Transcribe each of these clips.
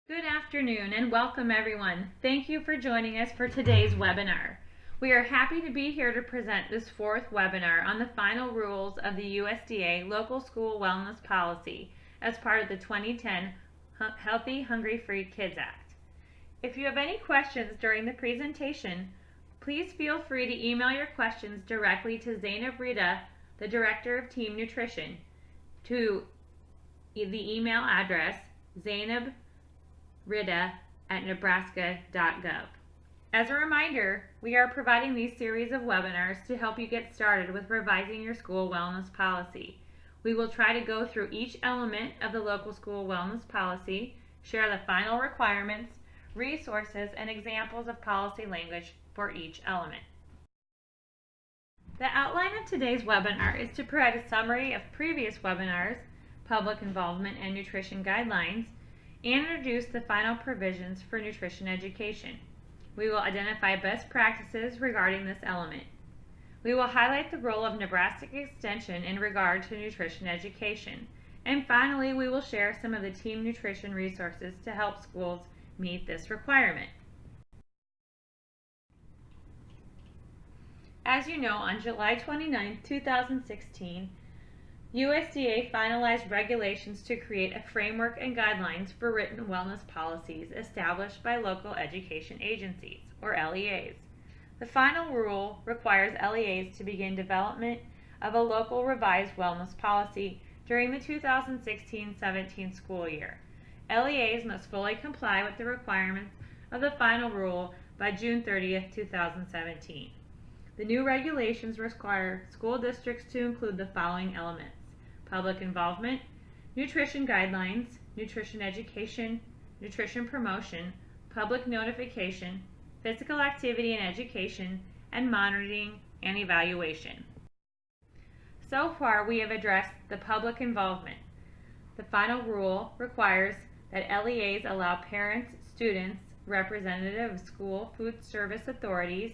Good afternoon and welcome everyone. Thank you for joining us for today's webinar. We are happy to be here to present this fourth webinar on the final rules of the USDA Local School Wellness Policy as part of the 2010 Healthy Hungry Free Kids Act. If you have any questions during the presentation, please feel free to email your questions directly to Zainab Rita, the Director of Team Nutrition, to the email address zainabrita@nebraska.gov. As a reminder, we are providing these series of webinars to help you get started with revising your school wellness policy. We will try to go through each element of the local school wellness policy, share the final requirements, resources, and examples of policy language for each element. The outline of today's webinar is to provide a summary of previous webinars, public involvement and nutrition guidelines, and introduce the final provisions for nutrition education. We will identify best practices regarding this element. We will highlight the role of Nebraska Extension in regard to nutrition education. And finally, we will share some of the team nutrition resources to help schools meet this requirement. As you know, on July 29, 2016, USDA finalized regulations to create a framework and guidelines for written wellness policies established by local education agencies, or LEAs. The final rule requires LEAs to begin development of a local revised wellness policy during the 2016-17 school year. LEAs must fully comply with the requirements of the final rule by June 30, 2017. The new regulations require school districts to include the following elements: public involvement, nutrition guidelines, nutrition education, nutrition promotion, public notification, physical activity and education, and monitoring and evaluation. So far, we have addressed the public involvement. The final rule requires that LEAs allow parents, students, representatives of school food service authorities,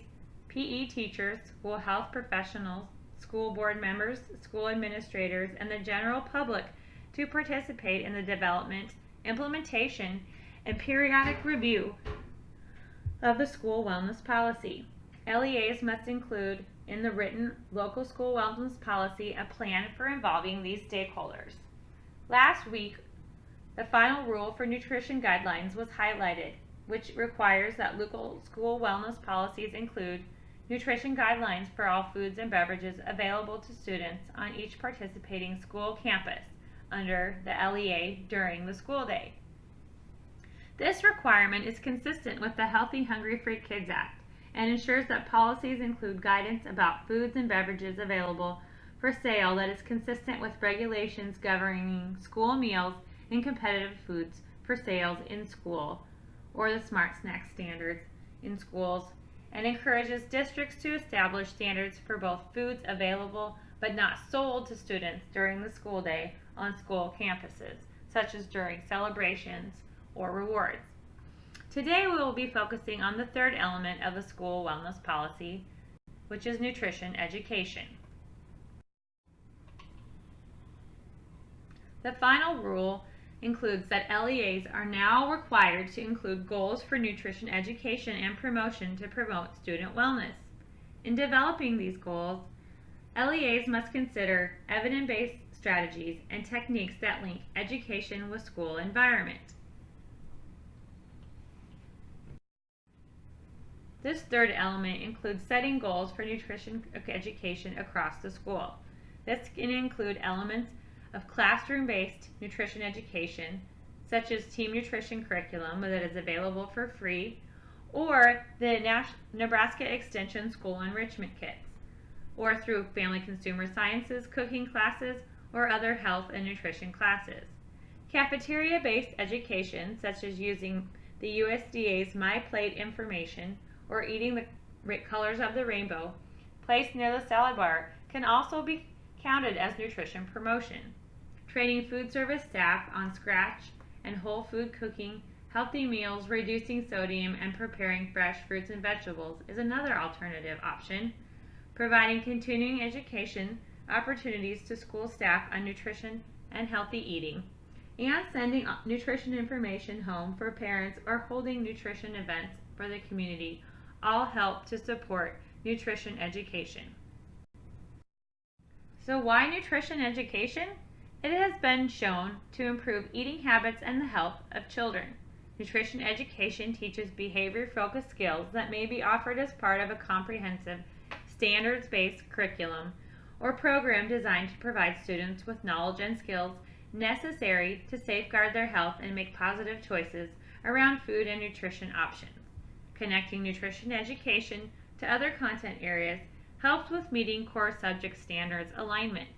PE teachers, school health professionals, school board members, school administrators, and the general public to participate in the development, implementation, and periodic review of the school wellness policy. LEAs must include in the written local school wellness policy a plan for involving these stakeholders. Last week, the final rule for nutrition guidelines was highlighted, which requires that local school wellness policies include nutrition guidelines for all foods and beverages available to students on each participating school campus under the LEA during the school day. This requirement is consistent with the Healthy Hungry Free Kids Act and ensures that policies include guidance about foods and beverages available for sale that is consistent with regulations governing school meals and competitive foods for sales in school, or the Smart Snack standards in schools, and encourages districts to establish standards for both foods available but not sold to students during the school day on school campuses, such as during celebrations or rewards. Today we will be focusing on the third element of the school wellness policy, which is nutrition education. The final rule includes that LEAs are now required to include goals for nutrition education and promotion to promote student wellness. In developing these goals, LEAs must consider evidence-based strategies and techniques that link education with school environment. This third element includes setting goals for nutrition education across the school. This can include elements of classroom-based nutrition education, such as team nutrition curriculum that is available for free, or the Nebraska Extension School Enrichment Kits, or through family consumer sciences, cooking classes, or other health and nutrition classes. Cafeteria-based education, such as using the USDA's My Plate information or eating the colors of the rainbow placed near the salad bar, can also be counted as nutrition promotion. Training food service staff on scratch and whole food cooking, healthy meals, reducing sodium, and preparing fresh fruits and vegetables is another alternative option. Providing continuing education opportunities to school staff on nutrition and healthy eating. and sending nutrition information home for parents or holding nutrition events for the community all help to support nutrition education. So why nutrition education? It has been shown to improve eating habits and the health of children. Nutrition education teaches behavior-focused skills that may be offered as part of a comprehensive, standards-based curriculum or program designed to provide students with knowledge and skills necessary to safeguard their health and make positive choices around food and nutrition options. Connecting nutrition education to other content areas helps with meeting core subject standards alignment.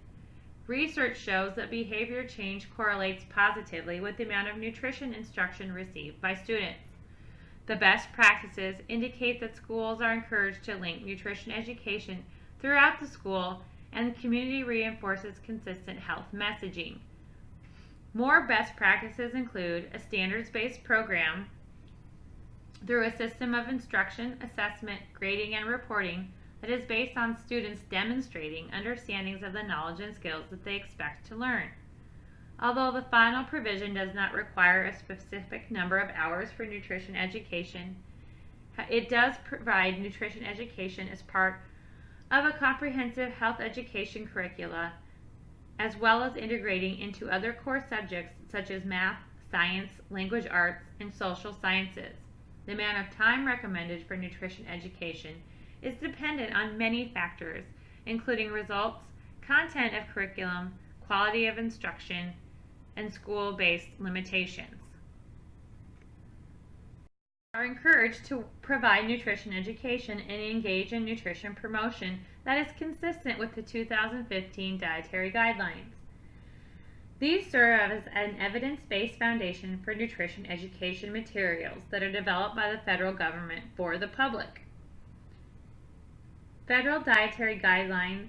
Research shows that behavior change correlates positively with the amount of nutrition instruction received by students. The best practices indicate that schools are encouraged to link nutrition education throughout the school, and the community reinforces consistent health messaging. More best practices include a standards-based program through a system of instruction, assessment, grading, and reporting that is based on students demonstrating understandings of the knowledge and skills that they expect to learn. Although the final provision does not require a specific number of hours for nutrition education, it does provide nutrition education as part of a comprehensive health education curricula, as well as integrating into other core subjects such as math, science, language arts, and social sciences. The amount of time recommended for nutrition education is dependent on many factors, including results, content of curriculum, quality of instruction, and school-based limitations. Are encouraged to provide nutrition education and engage in nutrition promotion that is consistent with the 2015 dietary guidelines. These serve as an evidence-based foundation for nutrition education materials that are developed by the federal government for the public. Federal dietary guidelines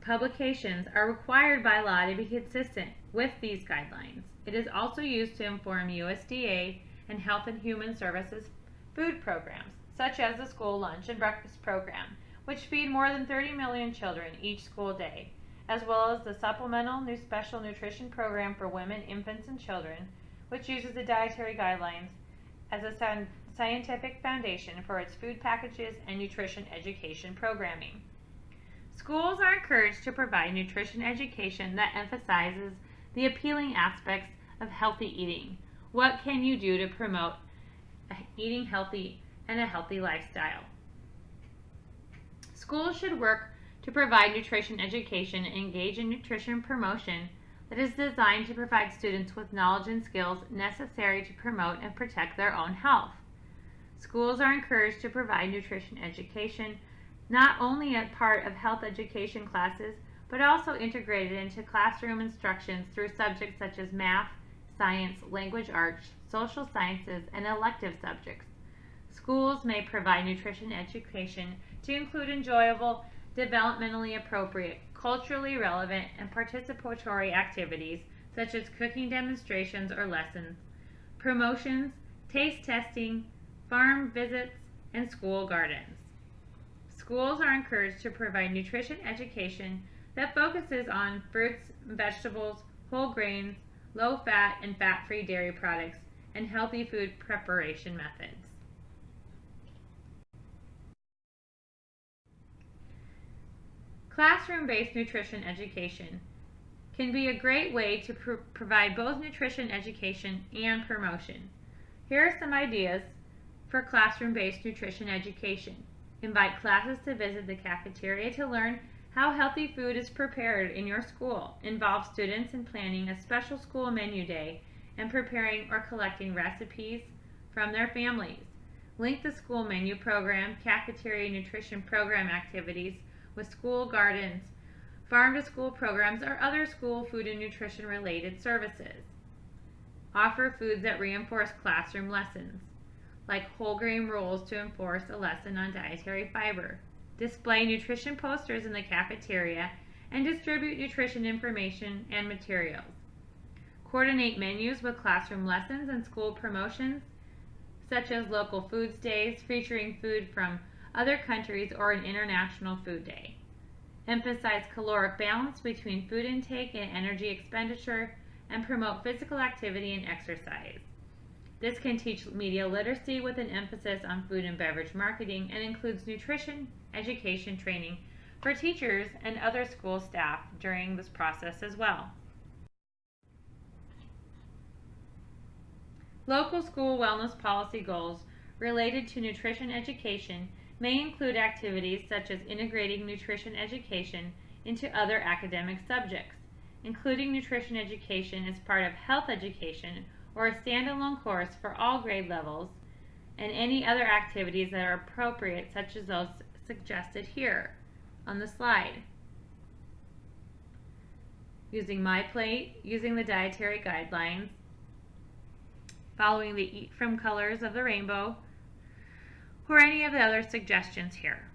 publications are required by law to be consistent with these guidelines. It is also used to inform USDA and Health and Human Services food programs, such as the school lunch and breakfast program, which feed more than 30 million children each school day, as well as the supplemental new special nutrition program for women, infants, and children, which uses the dietary guidelines as a scientific foundation for its food packages and nutrition education programming. Schools are encouraged to provide nutrition education that emphasizes the appealing aspects of healthy eating. What can you do to promote eating healthy and a healthy lifestyle? Schools should work to provide nutrition education and engage in nutrition promotion that is designed to provide students with knowledge and skills necessary to promote and protect their own health. Schools are encouraged to provide nutrition education not only as part of health education classes, but also integrated into classroom instructions through subjects such as math, science, language arts, social sciences, and elective subjects. Schools may provide nutrition education to include enjoyable, developmentally appropriate, culturally relevant, and participatory activities such as cooking demonstrations or lessons, promotions, taste testing, farm visits, and school gardens. Schools are encouraged to provide nutrition education that focuses on fruits, vegetables, whole grains, low-fat and fat-free dairy products, and healthy food preparation methods. Classroom-based nutrition education can be a great way to provide both nutrition education and promotion. Here are some ideas for classroom-based nutrition education. Invite classes to visit the cafeteria to learn how healthy food is prepared in your school. Involve students in planning a special school menu day and preparing or collecting recipes from their families. Link the school menu program, cafeteria nutrition program activities with school gardens, farm-to-school programs, or other school food and nutrition related services. Offer foods that reinforce classroom lessons, like whole grain rolls to enforce a lesson on dietary fiber. Display nutrition posters in the cafeteria and distribute nutrition information and materials. Coordinate menus with classroom lessons and school promotions, such as local foods days featuring food from other countries or an international food day. Emphasize caloric balance between food intake and energy expenditure, and promote physical activity and exercise. This can teach media literacy with an emphasis on food and beverage marketing and includes nutrition education training for teachers and other school staff during this process as well. Local school wellness policy goals related to nutrition education may include activities such as integrating nutrition education into other academic subjects, including nutrition education as part of health education or a standalone course for all grade levels, and any other activities that are appropriate, such as those suggested here on the slide. Using My Plate, using the dietary guidelines, following the Eat From Colors of the Rainbow, or any of the other suggestions here.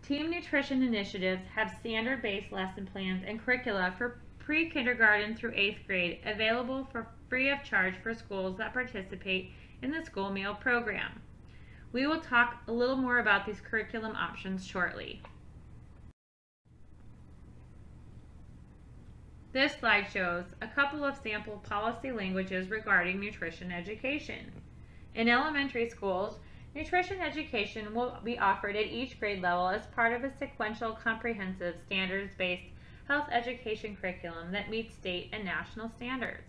Team nutrition initiatives have standard-based lesson plans and curricula for pre-kindergarten through 8th grade available for free of charge for schools that participate in the school meal program. We will talk a little more about these curriculum options shortly. This slide shows a couple of sample policy languages regarding nutrition education. In elementary schools, nutrition education will be offered at each grade level as part of a sequential, comprehensive, standards-based health education curriculum that meets state and national standards.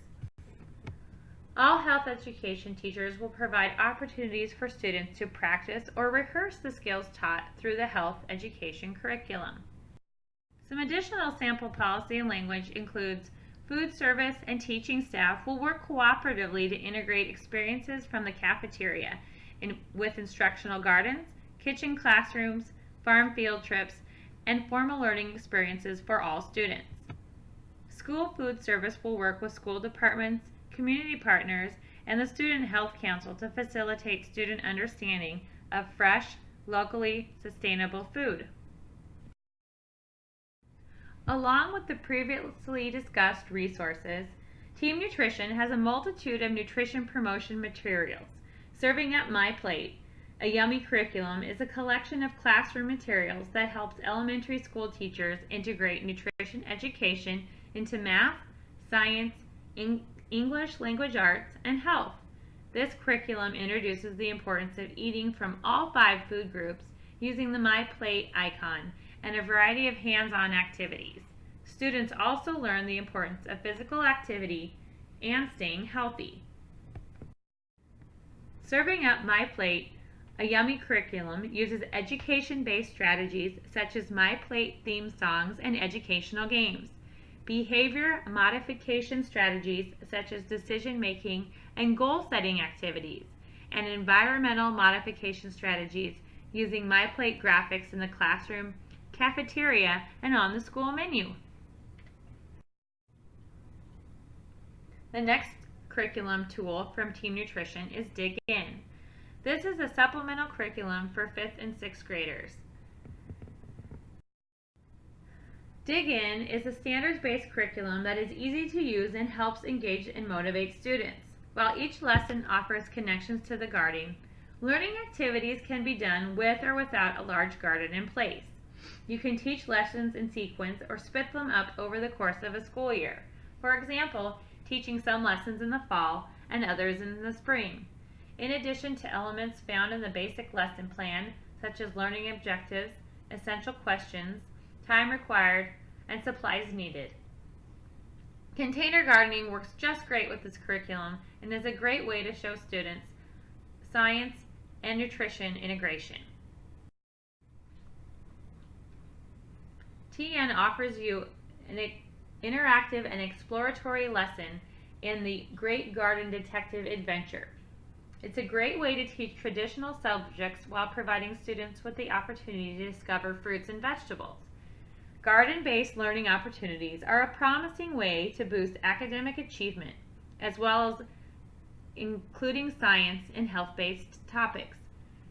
All health education teachers will provide opportunities for students to practice or rehearse the skills taught through the health education curriculum. Some additional sample policy and language includes food service and teaching staff will work cooperatively to integrate experiences from the cafeteria with instructional gardens, kitchen classrooms, farm field trips, and formal learning experiences for all students. School food service will work with school departments, community partners, and the Student Health Council to facilitate student understanding of fresh, locally sustainable food. Along with the previously discussed resources, Team Nutrition has a multitude of nutrition promotion materials. Serving Up My Plate, a yummy curriculum, is a collection of classroom materials that helps elementary school teachers integrate nutrition education into math, science, English language arts, and health. This curriculum introduces the importance of eating from all 5 food groups using the My Plate icon and a variety of hands-on activities. Students also learn the importance of physical activity and staying healthy. Serving Up My Plate, a yummy curriculum, uses education-based strategies such as My Plate theme songs and educational games, behavior modification strategies such as decision-making and goal-setting activities, and environmental modification strategies using My Plate graphics in the classroom, cafeteria, and on the school menu. The next curriculum tool from Team Nutrition is Dig In. This is a supplemental curriculum for 5th and 6th graders. Dig In is a standards-based curriculum that is easy to use and helps engage and motivate students. While each lesson offers connections to the garden, learning activities can be done with or without a large garden in place. You can teach lessons in sequence or split them up over the course of a school year. For example, teaching some lessons in the fall and others in the spring. In addition to elements found in the basic lesson plan, such as learning objectives, essential questions, time required, and supplies needed. Container gardening works just great with this curriculum and is a great way to show students science and nutrition integration. TN offers you an interactive and exploratory lesson in the Great Garden Detective Adventure. It's a great way to teach traditional subjects while providing students with the opportunity to discover fruits and vegetables. Garden-based learning opportunities are a promising way to boost academic achievement, as well as including science and health-based topics.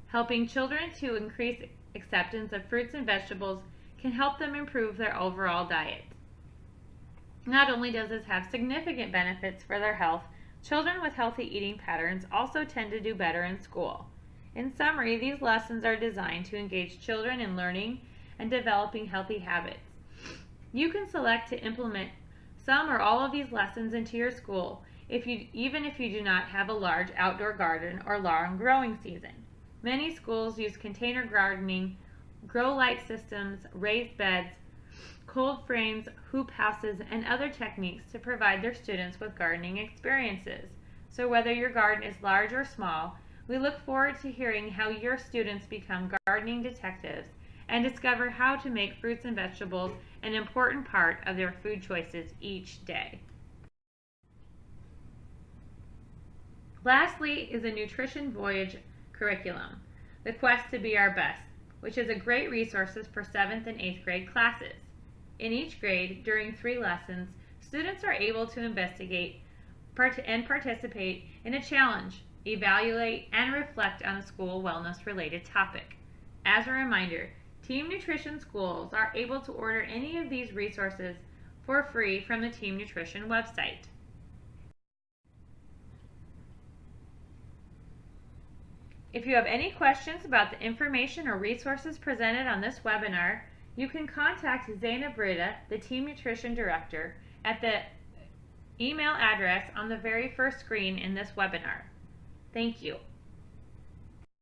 Helping children to increase acceptance of fruits and vegetables can help them improve their overall diet. Not only does this have significant benefits for their health, children with healthy eating patterns also tend to do better in school. In summary, these lessons are designed to engage children in learning and developing healthy habits. You can select to implement some or all of these lessons into your school, even if you do not have a large outdoor garden or long growing season. Many schools use container gardening, grow light systems, raised beds, cold frames, hoop houses, and other techniques to provide their students with gardening experiences. So whether your garden is large or small, we look forward to hearing how your students become gardening detectives and discover how to make fruits and vegetables an important part of their food choices each day. Lastly is a Nutrition Voyage curriculum, The Quest to Be Our Best, which is a great resource for 7th and 8th grade classes. In each grade, during 3 lessons, students are able to investigate and participate in a challenge, evaluate, and reflect on a school wellness-related topic. As a reminder, Team Nutrition schools are able to order any of these resources for free from the Team Nutrition website. If you have any questions about the information or resources presented on this webinar, you can contact Zaina Brita, the Team Nutrition Director, at the email address on the very first screen in this webinar. Thank you.